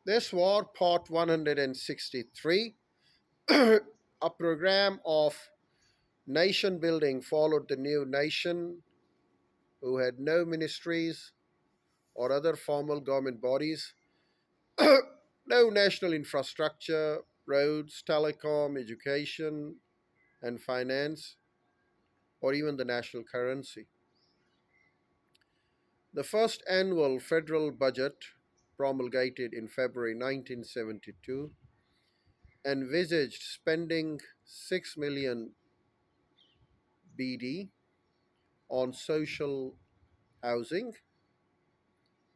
This war, Part 163, a program of nation building, followed the new nation who had no ministries or other formal government bodies, no national infrastructure, roads, telecom, education, and finance, or even the national currency. The first annual federal budget, promulgated in February 1972, envisaged spending 6 million BD on social housing, $1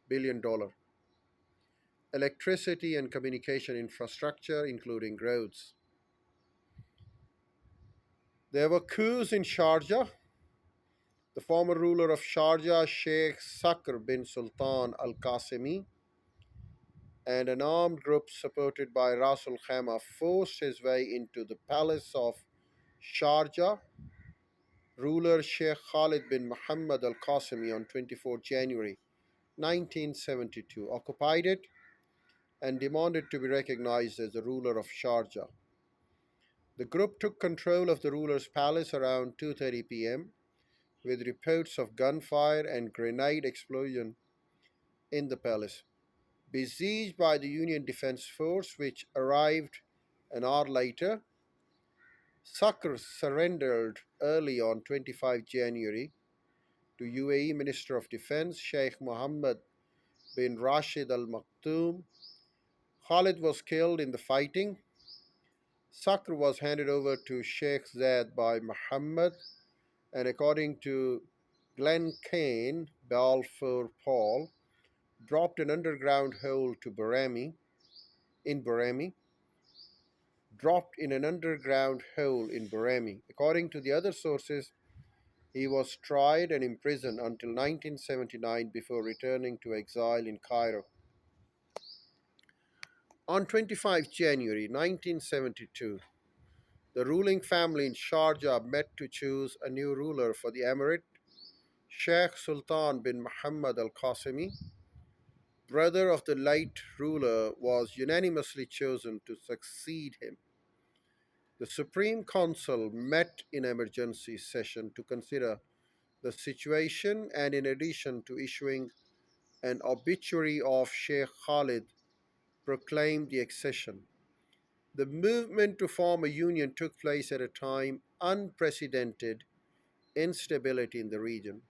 billion, electricity and communication infrastructure, including roads. There were coups in Sharjah. The former ruler of Sharjah, Sheikh Sakr bin Sultan Al Qasimi, and an armed group supported by Rasul Khama forced his way into the palace of Sharjah. Ruler Sheikh Khalid bin Muhammad Al Qasimi on 24 January 1972 occupied it and demanded to be recognized as the ruler of Sharjah. The group took control of the ruler's palace around 2:30 p.m. with reports of gunfire and grenade explosion in the palace. Besieged by the Union Defense Force, which arrived an hour later, Sakr surrendered early on 25 January to UAE Minister of Defense Sheikh Mohammed bin Rashid Al Maktoum. Khalid was killed in the fighting. Sakr was handed over to Sheikh Zayed by Muhammad, and according to Glen Kane, Balfour Paul dropped an underground hole to Barami, dropped in an underground hole in Barami. According to the other sources, he was tried and imprisoned until 1979 before returning to exile in Cairo. On 25 January 1972, the ruling family in Sharjah met to choose a new ruler for the emirate. Sheikh Sultan bin Muhammad Al Qasimi, brother of the late ruler, was unanimously chosen to succeed him. The Supreme Council met in emergency session to consider the situation and, in addition to issuing an obituary of Sheikh Khalid, proclaimed the accession. The movement to form a union took place at a time unprecedented instability in the region,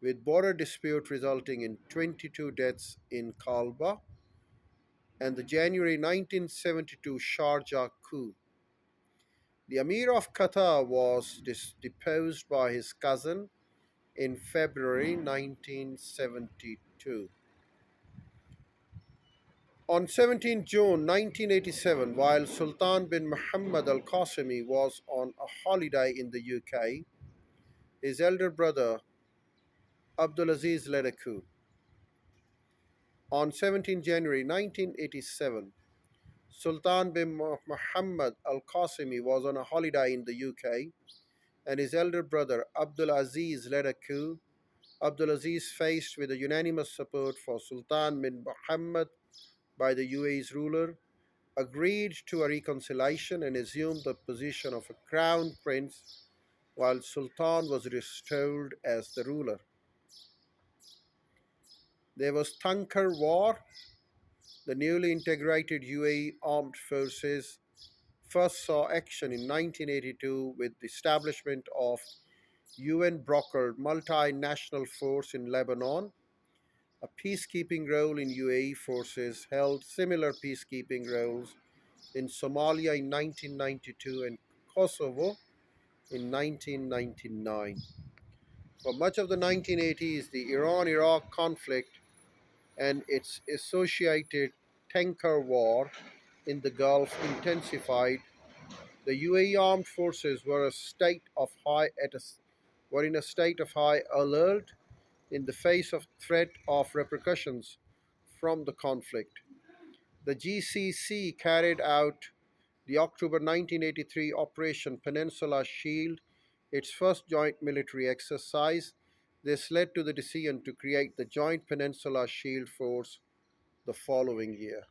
with border dispute resulting in 22 deaths in Kalba and the January 1972 Sharjah coup. The Emir of Qatar was deposed by his cousin in February 1972. On 17 June 1987, while Sultan bin Muhammad Al Qasimi was on a holiday in the UK, his elder brother Abdulaziz led a coup. On 17 January 1987, Sultan bin Muhammad Al Qasimi was on a holiday in the UK, and his elder brother Abdulaziz led a coup. Abdulaziz, faced with a unanimous support for Sultan bin Muhammad by the UAE's ruler, agreed to a reconciliation and assumed the position of a crown prince while Sultan was restored as the ruler. There was Tankar War. The newly integrated UAE armed forces first saw action in 1982 with the establishment of UN brokered multinational force in Lebanon. A peacekeeping role in UAE forces held similar peacekeeping roles in Somalia in 1992 and Kosovo in 1999. For much of the 1980s, the Iran Iraq conflict and its associated tanker war in the Gulf intensified. The UAE armed forces were in a state of high alert in the face of threat of repercussions from the conflict. The GCC carried out the October 1983 Operation Peninsula Shield, its first joint military exercise. This led to the decision to create the Joint Peninsula Shield Force the following year.